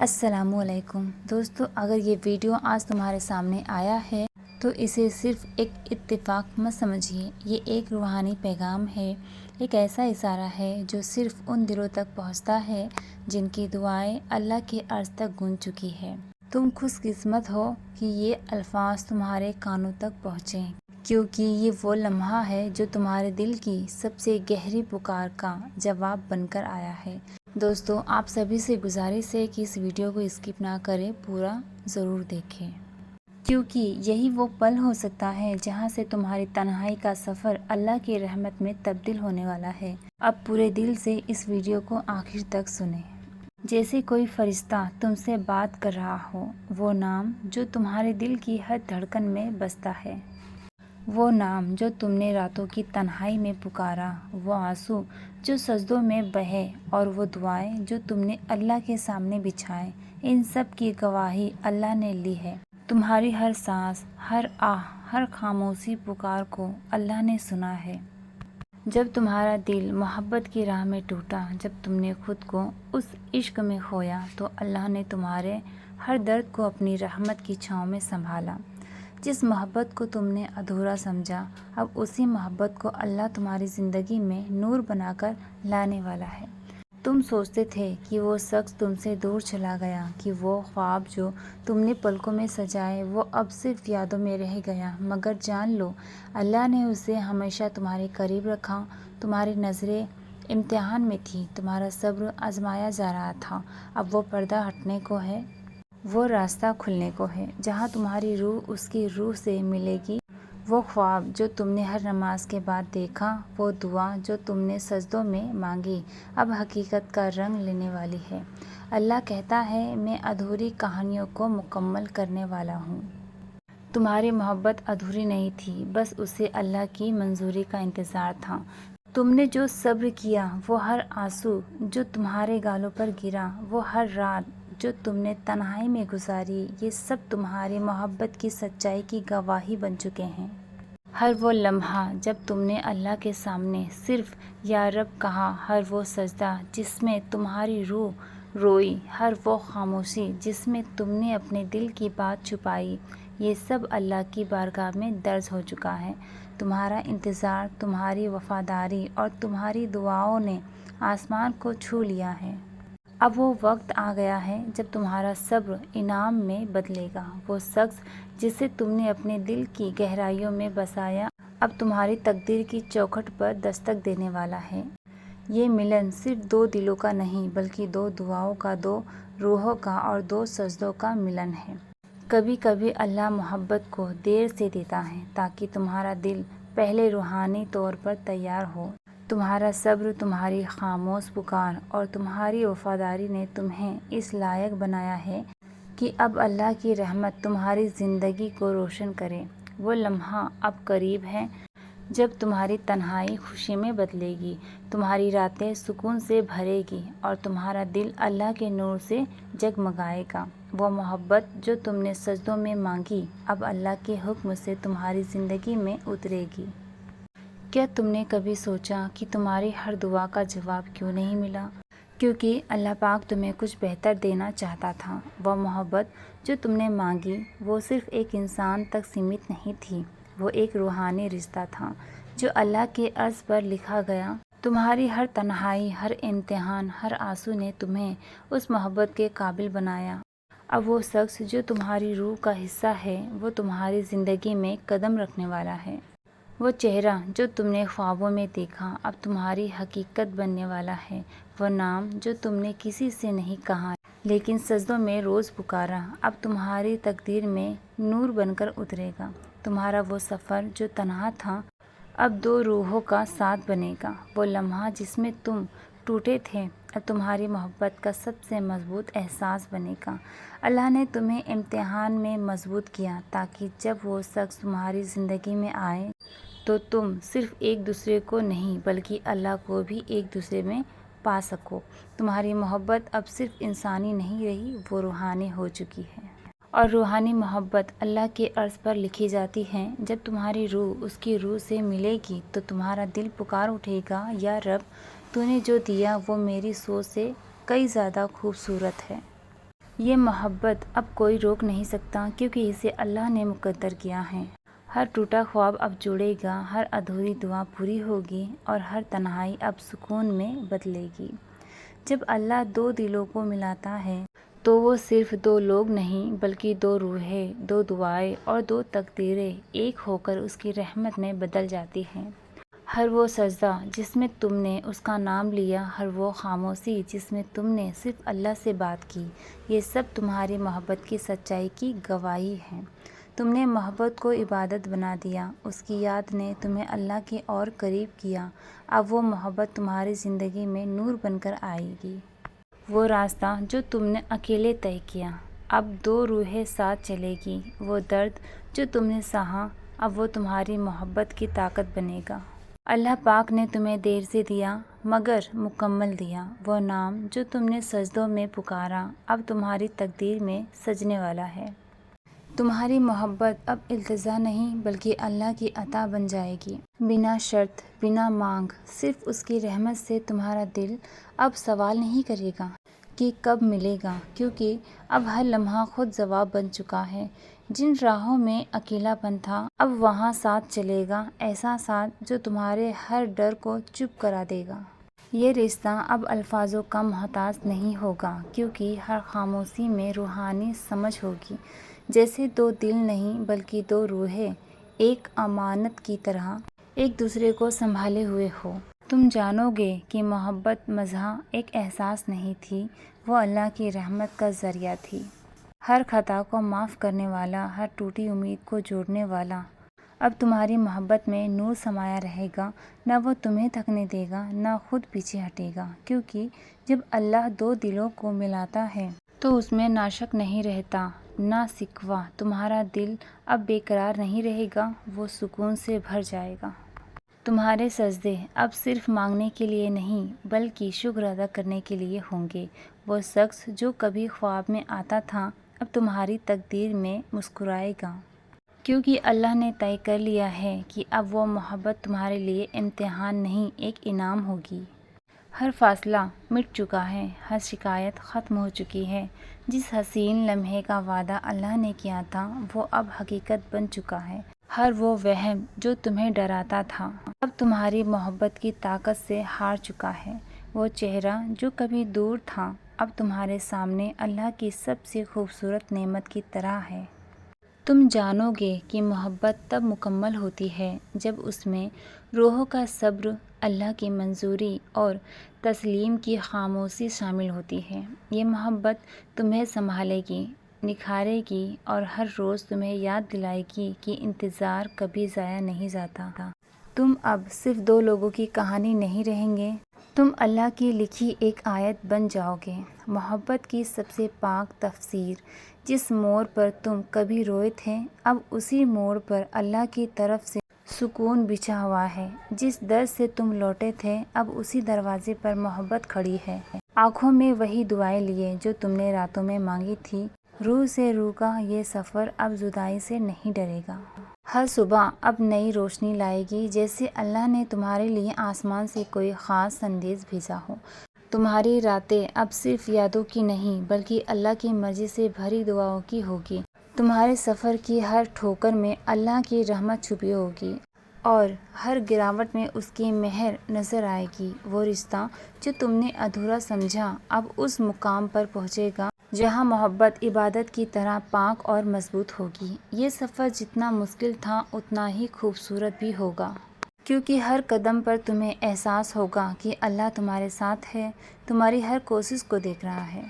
السلام علیکم دوستو، اگر یہ ویڈیو آج تمہارے سامنے آیا ہے تو اسے صرف ایک اتفاق مت سمجھیے۔ یہ ایک روحانی پیغام ہے، ایک ایسا اشارہ ہے جو صرف ان دلوں تک پہنچتا ہے جن کی دعائیں اللہ کے عرش تک گونج چکی ہے۔ تم خوش قسمت ہو کہ یہ الفاظ تمہارے کانوں تک پہنچے، کیونکہ یہ وہ لمحہ ہے جو تمہارے دل کی سب سے گہری پکار کا جواب بن کر آیا ہے۔ دوستو، آپ سبھی سے گزارش ہے کہ اس ویڈیو کو اسکپ نہ کریں، پورا ضرور دیکھیں، کیونکہ یہی وہ پل ہو سکتا ہے جہاں سے تمہاری تنہائی کا سفر اللہ کی رحمت میں تبدیل ہونے والا ہے۔ اب پورے دل سے اس ویڈیو کو آخر تک سنیں، جیسے کوئی فرشتہ تم سے بات کر رہا ہو۔ وہ نام جو تمہارے دل کی ہر دھڑکن میں بستا ہے، وہ نام جو تم نے راتوں کی تنہائی میں پکارا، وہ آنسو جو سجدوں میں بہے، اور وہ دعائیں جو تم نے اللہ کے سامنے بچھائیں، ان سب کی گواہی اللہ نے لی ہے۔ تمہاری ہر سانس، ہر آہ، ہر خاموشی پکار کو اللہ نے سنا ہے۔ جب تمہارا دل محبت کی راہ میں ٹوٹا، جب تم نے خود کو اس عشق میں کھویا، تو اللہ نے تمہارے ہر درد کو اپنی رحمت کی چھاؤں میں سنبھالا۔ جس محبت کو تم نے ادھورا سمجھا، اب اسی محبت کو اللہ تمہاری زندگی میں نور بنا کر لانے والا ہے۔ تم سوچتے تھے کہ وہ شخص تم سے دور چلا گیا، کہ وہ خواب جو تم نے پلکوں میں سجائے وہ اب صرف یادوں میں رہ گیا، مگر جان لو اللہ نے اسے ہمیشہ تمہارے قریب رکھا۔ تمہاری نظریں امتحان میں تھیں، تمہارا صبر آزمایا جا رہا تھا، اب وہ پردہ ہٹنے کو ہے، وہ راستہ کھلنے کو ہے جہاں تمہاری روح اس کی روح سے ملے گی۔ وہ خواب جو تم نے ہر نماز کے بعد دیکھا، وہ دعا جو تم نے سجدوں میں مانگی، اب حقیقت کا رنگ لینے والی ہے۔ اللہ کہتا ہے، میں ادھوری کہانیوں کو مکمل کرنے والا ہوں۔ تمہاری محبت ادھوری نہیں تھی، بس اسے اللہ کی منظوری کا انتظار تھا۔ تم نے جو صبر کیا، وہ ہر آنسو جو تمہارے گالوں پر گرا، وہ ہر رات جو تم نے تنہائی میں گزاری، یہ سب تمہاری محبت کی سچائی کی گواہی بن چکے ہیں۔ ہر وہ لمحہ جب تم نے اللہ کے سامنے صرف یا رب کہا، ہر وہ سجدہ جس میں تمہاری روح روئی، ہر وہ خاموشی جس میں تم نے اپنے دل کی بات چھپائی، یہ سب اللہ کی بارگاہ میں درج ہو چکا ہے۔ تمہارا انتظار، تمہاری وفاداری اور تمہاری دعاؤں نے آسمان کو چھو لیا ہے۔ اب وہ وقت آ گیا ہے جب تمہارا صبر انعام میں بدلے گا۔ وہ شخص جسے تم نے اپنے دل کی گہرائیوں میں بسایا، اب تمہاری تقدیر کی چوکھٹ پر دستک دینے والا ہے۔ یہ ملن صرف دو دلوں کا نہیں، بلکہ دو دعاؤں کا، دو روحوں کا اور دو سجدوں کا ملن ہے۔ کبھی کبھی اللہ محبت کو دیر سے دیتا ہے تاکہ تمہارا دل پہلے روحانی طور پر تیار ہو۔ تمہارا صبر، تمہاری خاموش پکار اور تمہاری وفاداری نے تمہیں اس لائق بنایا ہے کہ اب اللہ کی رحمت تمہاری زندگی کو روشن کرے۔ وہ لمحہ اب قریب ہے جب تمہاری تنہائی خوشی میں بدلے گی، تمہاری راتیں سکون سے بھرے گی اور تمہارا دل اللہ کے نور سے جگمگائے گا۔ وہ محبت جو تم نے سجدوں میں مانگی، اب اللہ کے حکم سے تمہاری زندگی میں اترے گی۔ کیا تم نے کبھی سوچا کہ تمہاری ہر دعا کا جواب کیوں نہیں ملا؟ کیونکہ اللہ پاک تمہیں کچھ بہتر دینا چاہتا تھا۔ وہ محبت جو تم نے مانگی، وہ صرف ایک انسان تک سیمت نہیں تھی، وہ ایک روحانی رشتہ تھا جو اللہ کے عرش پر لکھا گیا۔ تمہاری ہر تنہائی، ہر امتحان، ہر آنسو نے تمہیں اس محبت کے قابل بنایا۔ اب وہ شخص جو تمہاری روح کا حصہ ہے، وہ تمہاری زندگی میں قدم رکھنے والا ہے۔ وہ چہرہ جو تم نے خوابوں میں دیکھا، اب تمہاری حقیقت بننے والا ہے۔ وہ نام جو تم نے کسی سے نہیں کہا لیکن سجدوں میں روز پکارا، اب تمہاری تقدیر میں نور بن کر اترے گا۔ تمہارا وہ سفر جو تنہا تھا، اب دو روحوں کا ساتھ بنے گا۔ وہ لمحہ جس میں تم ٹوٹے تھے، اب تمہاری محبت کا سب سے مضبوط احساس بنے گا۔ اللہ نے تمہیں امتحان میں مضبوط کیا تاکہ جب وہ شخص تمہاری زندگی میں آئے تو تم صرف ایک دوسرے کو نہیں بلکہ اللہ کو بھی ایک دوسرے میں پا سکو۔ تمہاری محبت اب صرف انسانی نہیں رہی، وہ روحانی ہو چکی ہے۔ اور روحانی محبت اللہ کے عرش پر لکھی جاتی ہے۔ جب تمہاری روح اس کی روح سے ملے گی تو تمہارا دل پکار اٹھے گا، یا رب، تو نے جو دیا وہ میری سوچ سے کئی زیادہ خوبصورت ہے۔ یہ محبت اب کوئی روک نہیں سکتا، کیونکہ اسے اللہ نے مقدر کیا ہے۔ ہر ٹوٹا خواب اب جڑے گا، ہر ادھوری دعا پوری ہوگی اور ہر تنہائی اب سکون میں بدلے گی۔ جب اللہ دو دلوں کو ملاتا ہے تو وہ صرف دو لوگ نہیں بلکہ دو روحیں، دو دعائیں اور دو تقدیریں ایک ہو کر اس کی رحمت میں بدل جاتی ہیں۔ ہر وہ سجدہ جس میں تم نے اس کا نام لیا، ہر وہ خاموشی جس میں تم نے صرف اللہ سے بات کی، یہ سب تمہاری محبت کی سچائی کی گواہی ہے۔ تم نے محبت کو عبادت بنا دیا، اس کی یاد نے تمہیں اللہ کے اور قریب کیا۔ اب وہ محبت تمہاری زندگی میں نور بن کر آئے گی۔ وہ راستہ جو تم نے اکیلے طے کیا، اب دو روحیں ساتھ چلے گی۔ وہ درد جو تم نے سہا، اب وہ تمہاری محبت کی طاقت بنے گا۔ اللہ پاک نے تمہیں دیر سے دیا مگر مکمل دیا۔ وہ نام جو تم نے سجدوں میں پکارا، اب تمہاری تقدیر میں سجنے والا ہے۔ تمہاری محبت اب التجا نہیں بلکہ اللہ کی عطا بن جائے گی، بنا شرط، بنا مانگ۔ صرف اس کی رحمت سے تمہارا دل اب سوال نہیں کرے گا کہ کب ملے گا، کیونکہ اب ہر لمحہ خود جواب بن چکا ہے۔ جن راہوں میں اکیلا پن تھا، اب وہاں ساتھ چلے گا، ایسا ساتھ جو تمہارے ہر ڈر کو چپ کرا دے گا۔ یہ رشتہ اب الفاظوں کا محتاج نہیں ہوگا، کیونکہ ہر خاموشی میں روحانی سمجھ ہوگی، جیسے دو دل نہیں بلکہ دو روحیں ایک امانت کی طرح ایک دوسرے کو سنبھالے ہوئے ہو۔ تم جانو گے کہ محبت مزاح ایک احساس نہیں تھی، وہ اللہ کی رحمت کا ذریعہ تھی۔ ہر خطا کو معاف کرنے والا، ہر ٹوٹی امید کو جوڑنے والا۔ اب تمہاری محبت میں نور سمایا رہے گا، نہ وہ تمہیں تھکنے دے گا، نہ خود پیچھے ہٹے گا، کیونکہ جب اللہ دو دلوں کو ملاتا ہے تو اس میں نہ شک نہیں رہتا، نہ شکوہ۔ تمہارا دل اب بے قرار نہیں رہے گا، وہ سکون سے بھر جائے گا۔ تمہارے سجدے اب صرف مانگنے کے لیے نہیں بلکہ شکر ادا کرنے کے لیے ہوں گے۔ وہ شخص جو کبھی خواب میں آتا تھا، اب تمہاری تقدیر میں مسکرائے گا، کیونکہ اللہ نے طے کر لیا ہے کہ اب وہ محبت تمہارے لیے امتحان نہیں، ایک انعام ہوگی۔ ہر فاصلہ مٹ چکا ہے، ہر شکایت ختم ہو چکی ہے۔ جس حسین لمحے کا وعدہ اللہ نے کیا تھا، وہ اب حقیقت بن چکا ہے۔ ہر وہ وہم جو تمہیں ڈراتا تھا، اب تمہاری محبت کی طاقت سے ہار چکا ہے۔ وہ چہرہ جو کبھی دور تھا، اب تمہارے سامنے اللہ کی سب سے خوبصورت نعمت کی طرح ہے۔ تم جانو گے کہ محبت تب مکمل ہوتی ہے جب اس میں روحوں کا صبر، اللہ کی منظوری اور تسلیم کی خاموشی شامل ہوتی ہے۔ یہ محبت تمہیں سنبھالے گی، نکھارے گی اور ہر روز تمہیں یاد دلائے گی کہ انتظار کبھی ضائع نہیں جاتا۔ تم اب صرف دو لوگوں کی کہانی نہیں رہیں گے، تم اللہ کی لکھی ایک آیت بن جاؤ گے۔ محبت کی سب سے پاک تفسیر۔ جس موڑ پر تم کبھی روئے تھے، اب اسی موڑ پر اللہ کی طرف سے سکون بچھا ہوا ہے۔ جس در سے تم لوٹے تھے، اب اسی دروازے پر محبت کھڑی ہے، آنکھوں میں وہی دعائیں لیے جو تم نے راتوں میں مانگی تھی۔ روح سے روح کا یہ سفر اب جدائی سے نہیں ڈرے گا۔ ہر صبح اب نئی روشنی لائے گی، جیسے اللہ نے تمہارے لیے آسمان سے کوئی خاص سندیش بھیجا ہو۔ تمہاری راتیں اب صرف یادوں کی نہیں بلکہ اللہ کی مرضی سے بھری دعاؤں کی ہوگی۔ تمہارے سفر کی ہر ٹھوکر میں اللہ کی رحمت چھپی ہوگی اور ہر گراوٹ میں اس کی مہر نظر آئے گی۔ وہ رشتہ جو تم نے ادھورا سمجھا، اب اس مقام پر پہنچے گا جہاں محبت عبادت کی طرح پاک اور مضبوط ہوگی۔ یہ سفر جتنا مشکل تھا اتنا ہی خوبصورت بھی ہوگا، کیونکہ ہر قدم پر تمہیں احساس ہوگا کہ اللہ تمہارے ساتھ ہے، تمہاری ہر کوشش کو دیکھ رہا ہے۔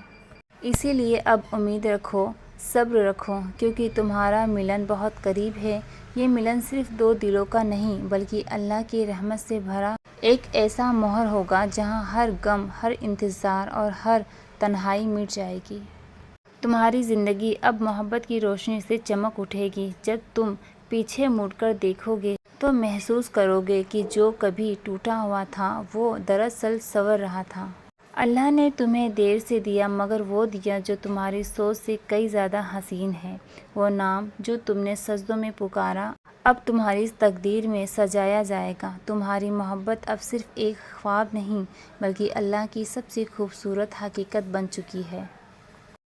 اسی لیے اب امید رکھو، صبر رکھو، کیونکہ تمہارا ملن بہت قریب ہے۔ یہ ملن صرف دو دلوں کا نہیں بلکہ اللہ کی رحمت سے بھرا ایک ایسا مہر ہوگا جہاں ہر غم، ہر انتظار اور ہر تنہائی مٹ جائے گی۔ تمہاری زندگی اب محبت کی روشنی سے چمک اٹھے گی۔ جب تم پیچھے مڑ کر دیکھو گے تو محسوس کرو گے کہ جو کبھی ٹوٹا ہوا تھا وہ دراصل سنور رہا تھا۔ اللہ نے تمہیں دیر سے دیا مگر وہ دیا جو تمہاری سوچ سے کئی زیادہ حسین ہے۔ وہ نام جو تم نے سجدوں میں پکارا، اب تمہاری تقدیر میں سجایا جائے گا۔ تمہاری محبت اب صرف ایک خواب نہیں بلکہ اللہ کی سب سے خوبصورت حقیقت بن چکی ہے۔